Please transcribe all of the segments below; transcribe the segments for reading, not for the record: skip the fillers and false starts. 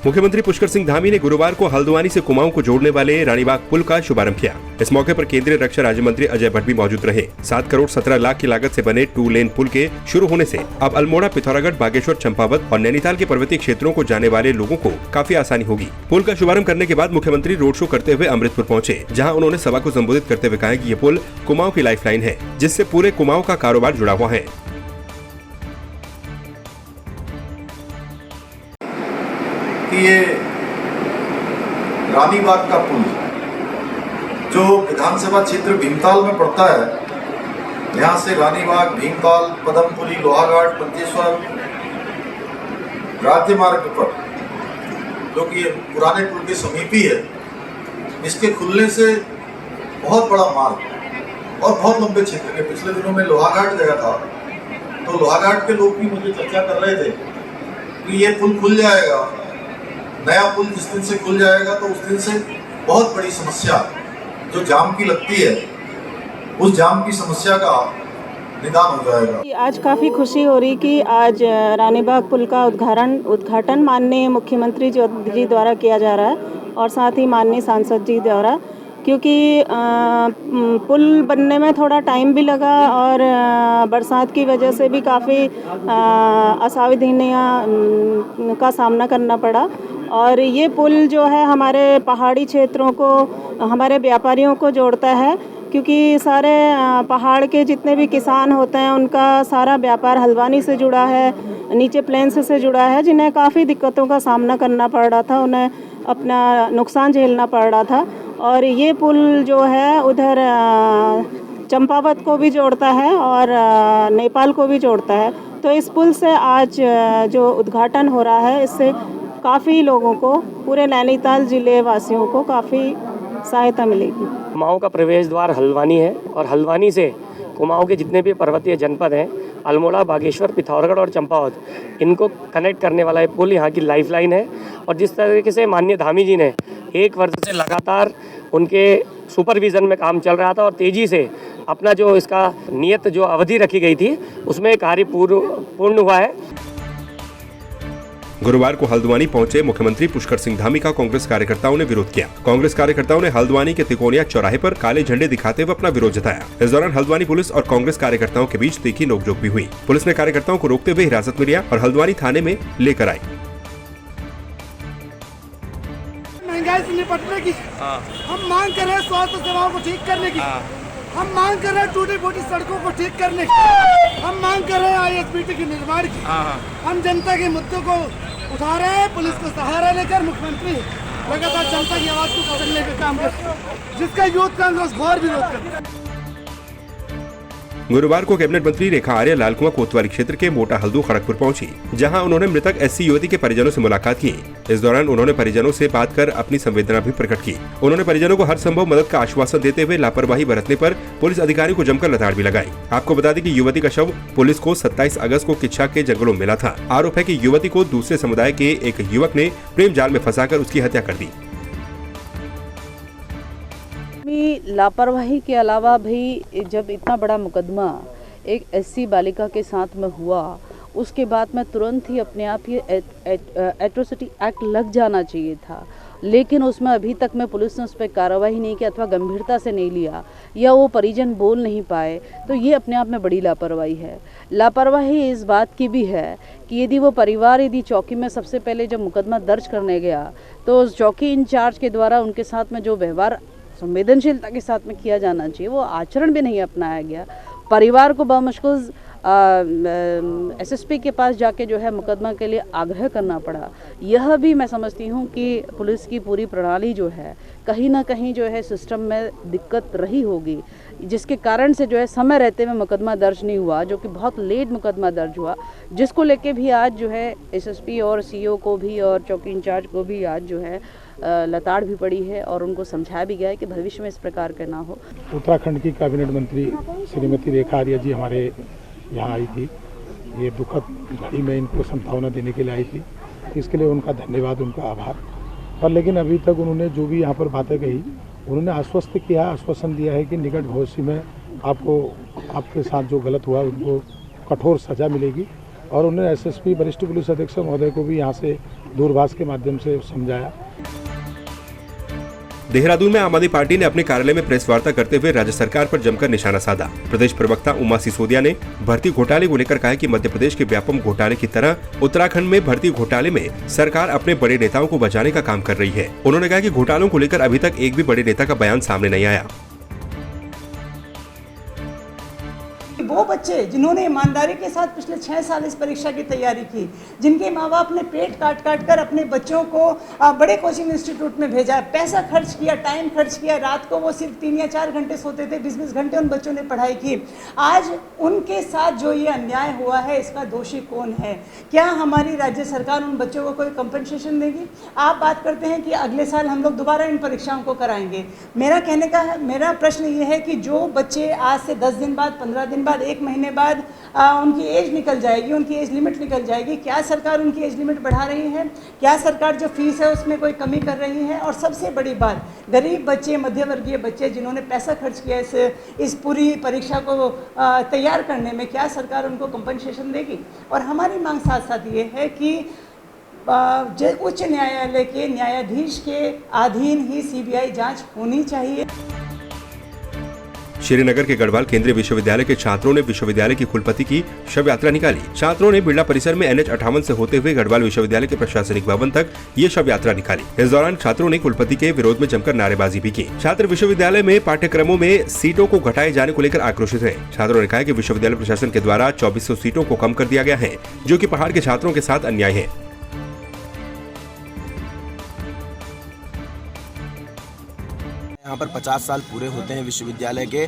मुख्यमंत्री पुष्कर सिंह धामी ने गुरुवार को हल्द्वानी से कुमाऊं को जोड़ने वाले रानीबाग पुल का शुभारंभ किया। इस मौके पर केंद्रीय रक्षा राज्य मंत्री अजय भट्ट भी मौजूद रहे। 7 करोड़ 17 लाख की लागत से बने 2 लेन पुल के शुरू होने से अब अल्मोड़ा, पिथौरागढ़, बागेश्वर, चंपावत और नैनीताल के पर्वतीय क्षेत्रों को जाने वाले लोगों को काफी आसानी होगी। पुल का शुभारंभ करने के बाद मुख्यमंत्री रोड शो करते हुए अमृतपुर पहुंचे, जहां उन्होंने सभा को संबोधित करते हुए कहा कि ये पुल कुमाऊं की लाइफलाइन है, जिससे पूरे कुमाऊं का कारोबार जुड़ा हुआ है। ये रानीबाग का पुल जो विधानसभा क्षेत्र भीमताल में पड़ता है, यहाँ से रानीबाग, भीमताल, पदमपुरी, लोहाघाट, पंचेश्वर राज्य मार्ग पर, जो कि पुराने पुल के समीपी है, इसके खुलने से बहुत बड़ा मार्ग और बहुत लंबे क्षेत्र के। पिछले दिनों में लोहाघाट गया था तो लोहाघाट के लोग भी मुझे चर्चा कर रहे थे कि ये पुल खुल जाएगा, नया पुल जिस दिन से खुल जाएगा तो उस दिन से बहुत बड़ी समस्या जो जाम की लगती है, उस जाम की समस्या का निदान हो जाएगा। आज काफ़ी खुशी हो रही कि आज रानीबाग पुल का उद्घाटन माननीय मुख्यमंत्री जी द्वारा किया जा रहा है और साथ ही माननीय सांसद जी द्वारा, क्योंकि पुल बनने में थोड़ा टाइम भी लगा और बरसात की वजह से भी काफ़ी असावधानियों का सामना करना पड़ा। और ये पुल जो है हमारे पहाड़ी क्षेत्रों को, हमारे व्यापारियों को जोड़ता है, क्योंकि सारे पहाड़ के जितने भी किसान होते हैं उनका सारा व्यापार हल्द्वानी से जुड़ा है, नीचे प्लेन्स से जुड़ा है, जिन्हें काफ़ी दिक्कतों का सामना करना पड़ रहा था, उन्हें अपना नुकसान झेलना पड़ रहा था। और ये पुल जो है उधर चंपावत को भी जोड़ता है और नेपाल को भी जोड़ता है। तो इस पुल से आज जो उद्घाटन हो रहा है, इससे काफ़ी लोगों को, पूरे नैनीताल जिले वासियों को काफ़ी सहायता मिलेगी। कुमाऊं का प्रवेश द्वार हल्द्वानी है और हल्द्वानी से कुमाऊं के जितने भी पर्वतीय जनपद हैं, अल्मोड़ा, बागेश्वर, पिथौरागढ़ और चंपावत, इनको कनेक्ट करने वाला ये पुल यहाँ की लाइफलाइन है। और जिस तरीके से माननीय धामी जी ने 1 वर्ष से लगातार उनके सुपरविज़न में काम चल रहा था और तेज़ी से अपना जो इसका नियत जो अवधि रखी गई थी उसमें कार्य पूर्ण हुआ है। गुरुवार को हल्द्वानी पहुंचे मुख्यमंत्री पुष्कर सिंह धामी का कांग्रेस कार्यकर्ताओं ने विरोध किया। कांग्रेस कार्यकर्ताओं ने हल्द्वानी के तिकोनिया चौराहे पर काले झंडे दिखाते हुए अपना विरोध जताया। इस दौरान हल्द्वानी पुलिस और कांग्रेस कार्यकर्ताओं के बीच तीखी नोकझोंक भी हुई। पुलिस ने कार्यकर्ताओं को रोकते हुए हिरासत में लिया और हल्द्वानी थाने में लेकर आई। महंगाई से निपटने की हम मांग कर रहे हैं, स्वास्थ्य सेवाओं को ठीक करने की हम मांग कर रहे हैं, टूटी फूटी सड़कों को ठीक करने की हम मांग कर रहे हैं, ISBT के निर्माण की। हम जनता के मुद्दों को उठा रहे हैं। पुलिस को सहारा लेकर मुख्यमंत्री लगातार जनता की आवाज को पकड़ने का काम कर रहे हैं, जिसका यूथ कांग्रेस घोर विरोध कर रही है। गुरुवार को कैबिनेट मंत्री रेखा आर्य लालकुआं कोतवाली क्षेत्र के मोटा हल्दू खड़गपुर पहुंची, जहां उन्होंने मृतक SC युवती के परिजनों से मुलाकात की। इस दौरान उन्होंने परिजनों से बात कर अपनी संवेदना भी प्रकट की। उन्होंने परिजनों को हर संभव मदद का आश्वासन देते हुए लापरवाही बरतने पर पुलिस अधिकारियों को जमकर लताड़ भी लगाई। आपको बता दें कि युवती का शव पुलिस को 27 अगस्त को किच्छा के जंगलों में मिला था। आरोप है कि युवती को दूसरे समुदाय के एक युवक ने प्रेम जाल में फंसाकर उसकी हत्या कर दी। लापरवाही के अलावा भी जब इतना बड़ा मुकदमा एक SC बालिका के साथ में हुआ, उसके बाद में तुरंत ही अपने आप ये एट्रोसिटी एक्ट लग जाना चाहिए था, लेकिन उसमें अभी तक में पुलिस ने उस पर कार्रवाई नहीं की अथवा गंभीरता से नहीं लिया या वो परिजन बोल नहीं पाए, तो ये अपने आप में बड़ी लापरवाही है। लापरवाही इस बात की भी है कि यदि वो परिवार यदि चौकी में सबसे पहले जब मुकदमा दर्ज करने गया तो उस चौकी इंचार्ज के द्वारा उनके साथ में जो व्यवहार संवेदनशीलता के साथ में किया जाना चाहिए वो आचरण भी नहीं अपनाया गया। परिवार को बामुश्किल SSP के पास जाके जो है मुकदमा के लिए आग्रह करना पड़ा। यह भी मैं समझती हूँ कि पुलिस की पूरी प्रणाली जो है कहीं ना कहीं जो है सिस्टम में दिक्कत रही होगी, जिसके कारण से जो है समय रहते में मुकदमा दर्ज नहीं हुआ, जो कि बहुत लेट मुकदमा दर्ज हुआ, जिसको लेके भी आज जो है SSP और CO को भी और चौकी इंचार्ज को भी आज जो है लताड़ भी पड़ी है और उनको समझाया भी गया है कि भविष्य में इस प्रकार का ना हो। उत्तराखंड की कैबिनेट मंत्री श्रीमती रेखा आर्य जी हमारे यहाँ आई थी। ये दुखद घड़ी में इनको सांत्वना देने के लिए आई थी, इसके लिए उनका धन्यवाद, उनका आभार। पर लेकिन अभी तक उन्होंने जो भी यहाँ पर बातें कही, उन्होंने आश्वस्त किया, आश्वासन दिया है कि निकट भविष्य में आपको आपके साथ जो गलत हुआ उनको कठोर सज़ा मिलेगी। और उन्हें एसएसपी वरिष्ठ पुलिस अधीक्षक महोदय को भी यहाँ से दूरभाष के माध्यम से समझाया। देहरादून में आम आदमी पार्टी ने अपने कार्यालय में प्रेस वार्ता करते हुए राज्य सरकार पर जमकर निशाना साधा। प्रदेश प्रवक्ता उमा सिसोदिया ने भर्ती घोटाले को लेकर कहा कि मध्य प्रदेश के व्यापम घोटाले की तरह उत्तराखंड में भर्ती घोटाले में सरकार अपने बड़े नेताओं को बचाने का काम कर रही है। उन्होंने कहा कि घोटालों को लेकर अभी तक एक भी बड़े नेता का बयान सामने नहीं आया। वो बच्चे जिन्होंने ईमानदारी के साथ पिछले 6 साल इस परीक्षा की तैयारी की, जिनके माँ बाप ने पेट काट काट कर अपने बच्चों को बड़े कोचिंग इंस्टीट्यूट में भेजा, पैसा खर्च किया, टाइम खर्च किया, रात को वो सिर्फ 3 या 4 घंटे सोते थे, 20-20 घंटे उन बच्चों ने पढ़ाई की। आज उनके साथ जो ये अन्याय हुआ है, इसका दोषी कौन है? क्या हमारी राज्य सरकार उन बच्चों को कोई कंपनसेशन देगी? आप बात करते हैं कि अगले साल हम लोग दोबारा इन परीक्षाओं को कराएंगे। मेरा प्रश्न ये है कि जो बच्चे आज से 10 दिन बाद, 15 दिन बाद, 1 महीने बाद उनकी एज निकल जाएगी, उनकी एज लिमिट निकल जाएगी, क्या सरकार उनकी एज लिमिट बढ़ा रही है? क्या सरकार जो फीस है उसमें कोई कमी कर रही है? और सबसे बड़ी बात, गरीब बच्चे, मध्यवर्गीय बच्चे जिन्होंने पैसा खर्च किया इस पूरी परीक्षा को तैयार करने में, क्या सरकार उनको कंपनसेशन देगी? और हमारी मांग साथ साथ ये है कि उच्च न्यायालय के न्यायाधीश के अधीन ही सीबीआई जांच होनी चाहिए। श्रीनगर के गढ़वाल केंद्रीय विश्वविद्यालय के छात्रों ने विश्वविद्यालय की कुलपति की शव यात्रा निकाली। छात्रों ने बिरला परिसर में NH-58 से होते हुए गढ़वाल विश्वविद्यालय के प्रशासनिक भवन तक ये शव यात्रा निकाली। इस दौरान छात्रों ने कुलपति के विरोध में जमकर नारेबाजी भी की। छात्र विश्वविद्यालय में पाठ्यक्रमों में सीटों को घटाए जाने को लेकर आक्रोशित हैं। छात्रों ने कहा कि विश्वविद्यालय प्रशासन के द्वारा 2400 सीटों को कम कर दिया गया है, जो कि पहाड़ के छात्रों के साथ अन्याय है। यहाँ पर 50 साल पूरे होते हैं विश्वविद्यालय के,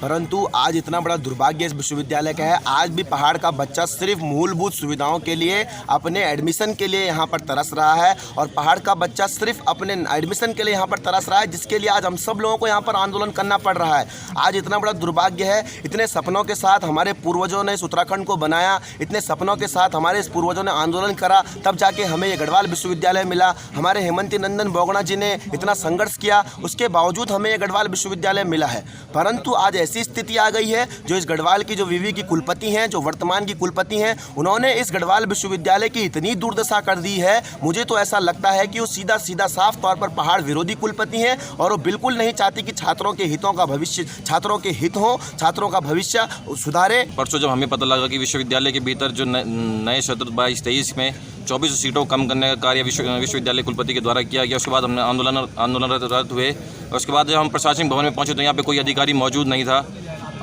परंतु आज इतना बड़ा दुर्भाग्य इस विश्वविद्यालय का है। आज भी पहाड़ का बच्चा सिर्फ मूलभूत सुविधाओं के लिए, अपने एडमिशन के लिए यहाँ पर तरस रहा है, और पहाड़ का बच्चा सिर्फ अपने एडमिशन के लिए यहाँ पर तरस रहा है, जिसके लिए आज हम सब लोगों को यहाँ पर आंदोलन करना पड़ रहा है। आज इतना बड़ा दुर्भाग्य है। इतने सपनों के साथ हमारे पूर्वजों ने इस उत्तराखंड को बनाया, इतने सपनों के साथ हमारे इस पूर्वजों ने आंदोलन करा, तब जाके हमें ये गढ़वाल विश्वविद्यालय मिला। हमारे हेमंती नंदन बोगड़ा जी ने इतना संघर्ष किया, उसके बावजूद हमें ये गढ़वाल विश्वविद्यालय मिला है। परंतु आज ऐसी स्थिति आ गई है, जो इस गढ़वाल की जो विवि की कुलपति हैं, जो वर्तमान की कुलपति हैं, उन्होंने इस गढ़वाल विश्वविद्यालय की इतनी दुर्दशा कर दी है। मुझे तो ऐसा लगता है कि वो सीधा सीधा साफ तौर पर पहाड़ विरोधी कुलपति हैं, और वो बिल्कुल नहीं चाहती कि छात्रों के हितों का भविष्य, छात्रों के हित हो, छात्रों का भविष्य सुधारे। परसों जब हमें पता लगा कि विश्वविद्यालय के भीतर जो नए सत्र 22-23 में 2400 सीटों कम करने का कार्य विश्वविद्यालय कुलपति के द्वारा किया गया, उसके बाद हमने आंदोलनरत हुए। और उसके बाद जब हम प्रशासनिक भवन में पहुंचे तो यहाँ पे कोई अधिकारी मौजूद नहीं था।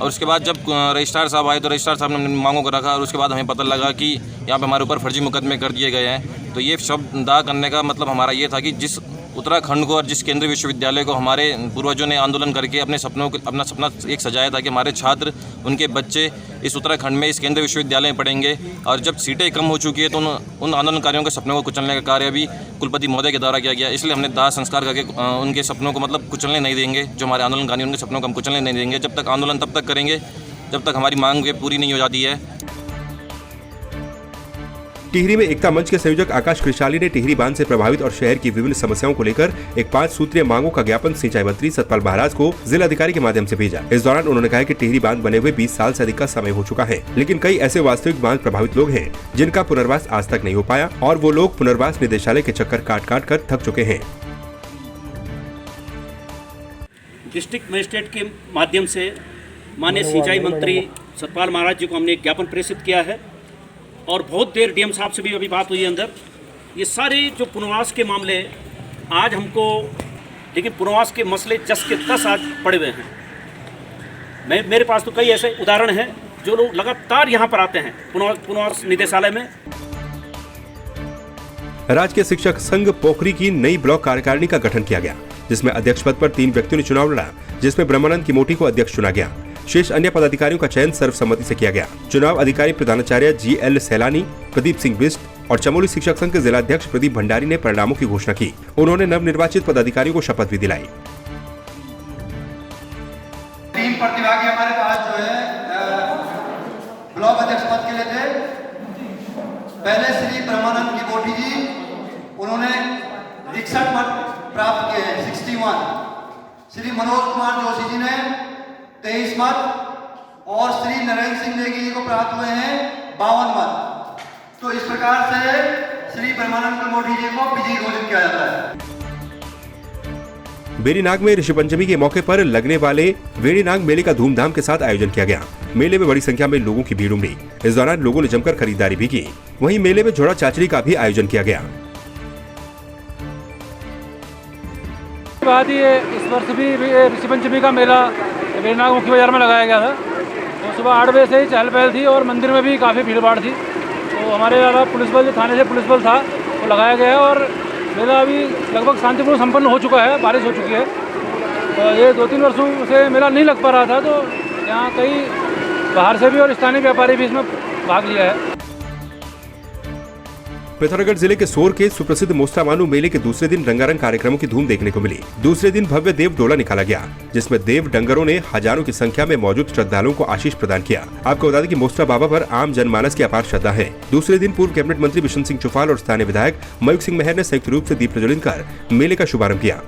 और उसके बाद जब रजिस्ट्रार साहब आए तो रजिस्ट्रार साहब ने मांगों को रखा, और उसके बाद हमें पता लगा कि यहाँ पे हमारे ऊपर फर्जी मुकदमे कर दिए गए हैं। तो ये शब्द दाह करने का मतलब हमारा ये था कि जिस उत्तराखंड को और जिस केंद्रीय विश्वविद्यालय को हमारे पूर्वजों ने आंदोलन करके अपना सपना एक सजाया था कि हमारे छात्र, उनके बच्चे इस उत्तराखंड में इस केंद्रीय विश्वविद्यालय में पढ़ेंगे, और जब सीटें कम हो चुकी है तो उन आंदोलनकारियों के सपनों को कुचलने का कार्य भी कुलपति महोदय के द्वारा किया गया। इसलिए हमने दाह संस्कार करके उनके सपनों को मतलब कुचलने नहीं देंगे। जो हमारे आंदोलनकारी उनके सपनों को हम कुचलने नहीं देंगे। जब तक आंदोलन तब तक करेंगे जब तक हमारी मांग पूरी नहीं हो जाती है। टिहरी में एकता मंच के संयोजक आकाश कृषाली ने टिहरी बांध से प्रभावित और शहर की विभिन्न समस्याओं को लेकर एक 5 सूत्रीय मांगों का ज्ञापन सिंचाई मंत्री सतपाल महाराज को जिला अधिकारी के माध्यम से भेजा। इस दौरान उन्होंने कहा कि टिहरी बांध बने हुए 20 साल से अधिक का समय हो चुका है, लेकिन कई ऐसे वास्तविक बांध प्रभावित लोग हैं जिनका पुनर्वास आज तक नहीं हो पाया, और वो लोग पुनर्वास निदेशालय के चक्कर काट काट कर थक चुके हैं। डिस्ट्रिक्ट मजिस्ट्रेट के माध्यम से माननीय सिंचाई मंत्री सतपाल महाराज जी को हमने एक ज्ञापन प्रेषित किया है, और बहुत देर डीएम साहब से भी अभी बात हुई है अंदर। ये सारे जो पुनर्वास के मामले आज हमको, लेकिन पुनर्वास के मसले 10 के 10 आज पड़े हुए हैं। मेरे पास तो कई ऐसे उदाहरण हैं जो लोग लगातार यहाँ पर आते हैं पुनर्वास निदेशालय में। राज्य शिक्षक संघ पोखरी की नई ब्लॉक कार्यकारिणी का गठन किया गया, जिसमें अध्यक्ष पद पर 3 व्यक्तियों ने चुनाव लड़ा, जिसमें ब्रह्मानंद किमोटी को अध्यक्ष चुना गया। शेष अन्य पदाधिकारियों का चयन सर्वसम्मति से किया गया। चुनाव अधिकारी प्रधानाचार्य GL सैलानी, प्रदीप सिंह बिस्ट और चमोली शिक्षक संघ के जिलाध्यक्ष प्रदीप भंडारी ने परिणामों की घोषणा की। उन्होंने नवनिर्वाचित पदाधिकारियों को शपथ भी दिलाई। 3 प्रतिभागी हमारे पास जो है ब्लॉक अध्यक्ष पद के लिए थे। पहले श्री ब्रह्मानंद किमोटी जी, उन्होंने 61 मत प्राप्त किए हैं, 61। श्री मनोज कुमार जोशी जी ने 23 मत, और श्री नरेंद्र सिंह नेगी जी को प्राप्त हुए हैं 52 मत। तो इस प्रकार से श्री ब्रह्मानंद कमोठी जी को विजयी घोषित किया जाता है। वेरीनाग में ऋषि पंचमी के मौके पर लगने वाले वेरीनाग मेले का धूमधाम के साथ आयोजन किया गया। मेले में बड़ी संख्या में लोगों की भीड़ उमड़ी। इस दौरान लोगों ने जमकर खरीदारी भी की। वहीं मेले में घोड़ा चाचरी का भी आयोजन किया गया। बाद ये इस वर्ष भी ऋषि पंचमी का मेला वेरीनाग मुख्य बाजार में लगाया गया था। तो सुबह 8 बजे से ही चहल पहल थी और मंदिर में भी काफ़ी भीड़ भाड़ थी। तो हमारे द्वारा पुलिस बल, जो थाने से पुलिस बल था, वो लगाया गया है और मेला अभी लगभग शांतिपूर्ण संपन्न हो चुका है। बारिश हो चुकी है। तो ये 2-3 वर्षों से मेला नहीं लग पा रहा था, तो यहाँ कई बाहर से भी और स्थानीय व्यापारी भी इसमें भाग लिया है। पिथौरागढ़ जिले के सोर के सुप्रसिद्ध मोस्टामानू मेले के दूसरे दिन रंगारंग कार्यक्रमों की धूम देखने को मिली। दूसरे दिन भव्य देव डोला निकाला गया, जिसमें देव डंगरों ने हजारों की संख्या में मौजूद श्रद्धालुओं को आशीष प्रदान किया। आपको बता दें कि मोस्टा बाबा पर आम जनमानस की अपार श्रद्धा है। दूसरे दिन पूर्व कैबिनेट मंत्री बिशन सिंह चुफाल और स्थानीय विधायक मयूख सिंह मेहर ने संयुक्त रूप से दीप प्रज्वलित कर मेले का शुभारंभ किया।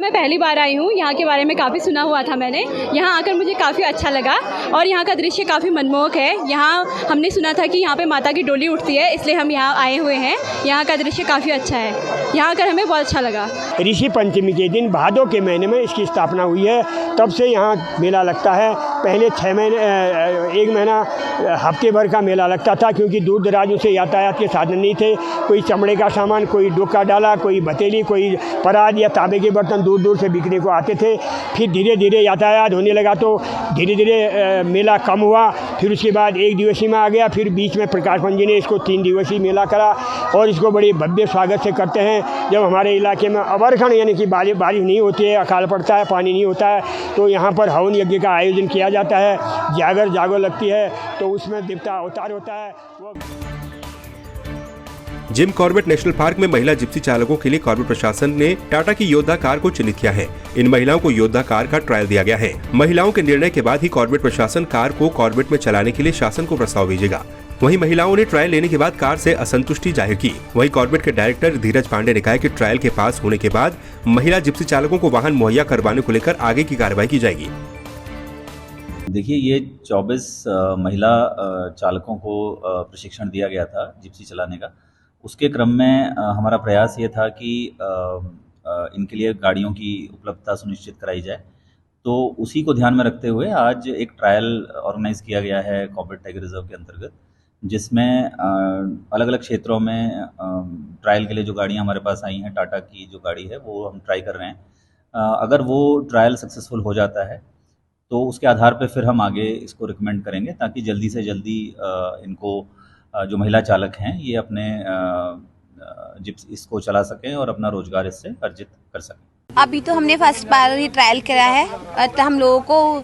मैं पहली बार आई हूँ। यहाँ के बारे में काफ़ी सुना हुआ था मैंने। यहाँ आकर मुझे काफ़ी अच्छा लगा और यहाँ का दृश्य काफ़ी मनमोहक है। यहाँ हमने सुना था कि यहाँ पे माता की डोली उठती है, इसलिए हम यहाँ आए हुए हैं। यहाँ का दृश्य काफ़ी अच्छा है। यहाँ आकर हमें बहुत अच्छा लगा। ऋषि पंचमी के दिन भादों के महीने में इसकी स्थापना हुई है, तब से यहाँ मेला लगता है। पहले 6 महीने 1 महीना हफ्ते भर का मेला लगता था, क्योंकि दूर दराजों से यातायात के साधन नहीं थे। कोई चमड़े का सामान, कोई डोका डाला, कोई बतेली, कोई परात या तांबे के बर्तन दूर दूर से बिकने को आते थे। फिर धीरे धीरे यातायात होने लगा, तो धीरे धीरे मेला कम हुआ। फिर उसके बाद 1 दिवसीय में आ गया। फिर बीच में प्रकाश पंत जी ने इसको 3 दिवसीय मेला करा और इसको बड़ी भव्य स्वागत से करते हैं। जब हमारे इलाके में अवर्षण यानी कि बारिश नहीं होती है, अकाल पड़ता है, पानी नहीं होता है, तो यहाँ पर हवन यज्ञ का आयोजन किया जाता है। जागर लगती है, तो उसमें देवता अवतार होता है। जिम कॉर्बेट नेशनल पार्क में महिला जिप्सी चालकों के लिए कॉर्बेट प्रशासन ने टाटा की योद्धा कार को चिन्हित किया है। इन महिलाओं को योद्धा कार का ट्रायल दिया गया है। महिलाओं के निर्णय के बाद ही कॉर्बेट प्रशासन कार को कॉर्बेट में चलाने के लिए शासन को प्रस्ताव भेजेगा। वहीं महिलाओं ने ट्रायल लेने के बाद कार से असंतुष्टि जाहिर की। वहीं कॉर्बेट के डायरेक्टर धीरज पांडे ने कहा कि ट्रायल के पास होने के बाद महिला जिप्सी चालकों को वाहन मुहैया करवाने को लेकर आगे की कार्रवाई की जाएगी। देखिए, ये 24 महिला चालकों को प्रशिक्षण दिया गया था जिप्सी चलाने का। उसके क्रम में हमारा प्रयास ये था कि इनके लिए गाड़ियों की उपलब्धता सुनिश्चित कराई जाए। तो उसी को ध्यान में रखते हुए आज एक ट्रायल ऑर्गेनाइज किया गया है कॉर्बेट टाइगर रिजर्व के अंतर्गत, जिसमें अलग अलग क्षेत्रों में ट्रायल के लिए जो गाड़ियां हमारे पास आई हैं, टाटा की जो गाड़ी है वो हम ट्राई कर रहे हैं। अगर वो ट्रायल सक्सेसफुल हो जाता है तो उसके आधार पर फिर हम आगे इसको रिकमेंड करेंगे, ताकि जल्दी से जल्दी इनको जो महिला चालक हैं ये अपने इसको चला सकें और अपना रोजगार इससे अर्जित कर सकें। अभी तो हमने फर्स्ट बार ही ट्रायल करा है, तो हम लोगों को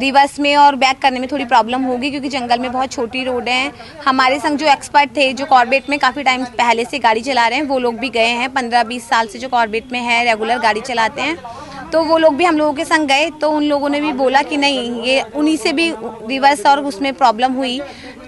रिवर्स में और बैक करने में थोड़ी प्रॉब्लम होगी, क्योंकि जंगल में बहुत छोटी रोड हैं। हमारे संग जो एक्सपर्ट थे, जो कॉर्बेट में काफ़ी टाइम पहले से गाड़ी चला रहे हैं, वो लोग भी गए हैं। 15-20 साल से जो कॉर्बेट में है, रेगुलर गाड़ी चलाते हैं, तो वो लोग भी हम लोगों के संग गए। तो उन लोगों ने भी बोला कि नहीं, ये उन्हीं से भी रिवर्स और उसमें प्रॉब्लम हुई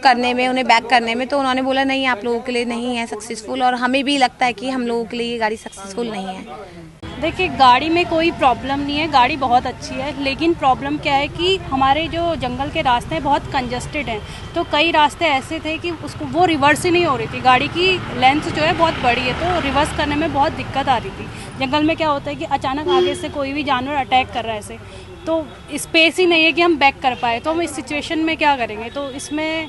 करने में, उन्हें बैक करने में। तो उन्होंने बोला नहीं, आप लोगों के लिए नहीं है सक्सेसफुल, और हमें भी लगता है कि हम लोगों के लिए ये गाड़ी सक्सेसफुल नहीं है। देखिए, गाड़ी में कोई प्रॉब्लम नहीं है, गाड़ी बहुत अच्छी है। लेकिन प्रॉब्लम क्या है कि हमारे जो जंगल के रास्ते हैं बहुत कंजस्टेड हैं। तो कई रास्ते ऐसे थे कि उसको वो रिवर्स ही नहीं हो रही थी। गाड़ी की लेंथ जो है बहुत बड़ी है, तो रिवर्स करने में बहुत दिक्कत आ रही थी। जंगल में क्या होता है कि अचानक आगे से कोई भी जानवर अटैक कर रहा है ऐसे, तो स्पेस ही नहीं है कि हम बैक कर पाए। तो हम इस सिचुएशन में क्या करेंगे? तो इसमें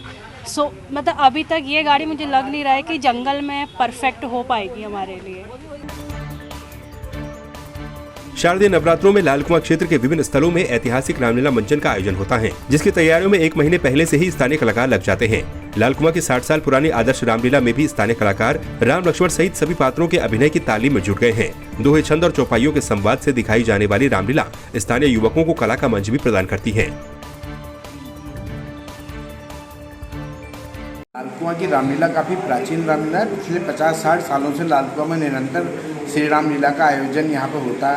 मतलब अभी तक ये गाड़ी मुझे लग नहीं रहा है कि जंगल में परफेक्ट हो पाएगी हमारे लिए। शारदीय नवरात्रों में लालकुआं क्षेत्र के विभिन्न स्थलों में ऐतिहासिक रामलीला मंचन का आयोजन होता है, जिसकी तैयारियों में 1 महीने पहले से ही स्थानीय कलाकार लग जाते हैं। लालकुआं की 60 साल पुरानी आदर्श रामलीला में भी स्थानीय कलाकार राम लक्ष्मण सहित सभी पात्रों के अभिनय की तालीम में जुट गए हैं। दोहे, छंद और चौपाइयों के संवाद से दिखाई जाने वाली रामलीला स्थानीय युवकों को कला का मंच भी प्रदान करती है। लालकुआं की रामलीला काफ़ी प्राचीन रामलीला है। पिछले 50-60 सालों से लालकुआं में निरंतर श्री रामलीला का आयोजन यहाँ पर होता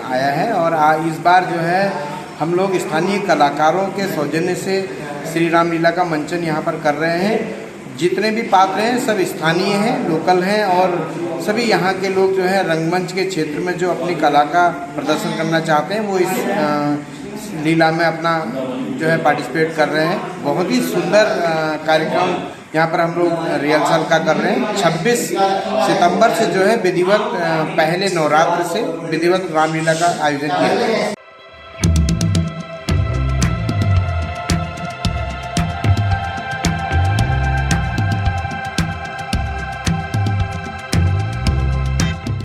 आया है, और इस बार जो है हम लोग स्थानीय कलाकारों के सौजन्य से श्री रामलीला का मंचन यहाँ पर कर रहे हैं। जितने भी पात्र हैं सब स्थानीय हैं, लोकल हैं और सभी यहाँ के लोग जो है रंगमंच के क्षेत्र में जो अपनी कला का प्रदर्शन करना चाहते हैं वो इस लीला में अपना जो है पार्टिसिपेट कर रहे हैं। बहुत ही सुंदर कार्यक्रम यहाँ पर हम लोग रिहर्सल का कर रहे हैं। 26 सितंबर से जो है विधिवत पहले नवरात्र से विधिवत रामलीला का आयोजन किया जाएगा।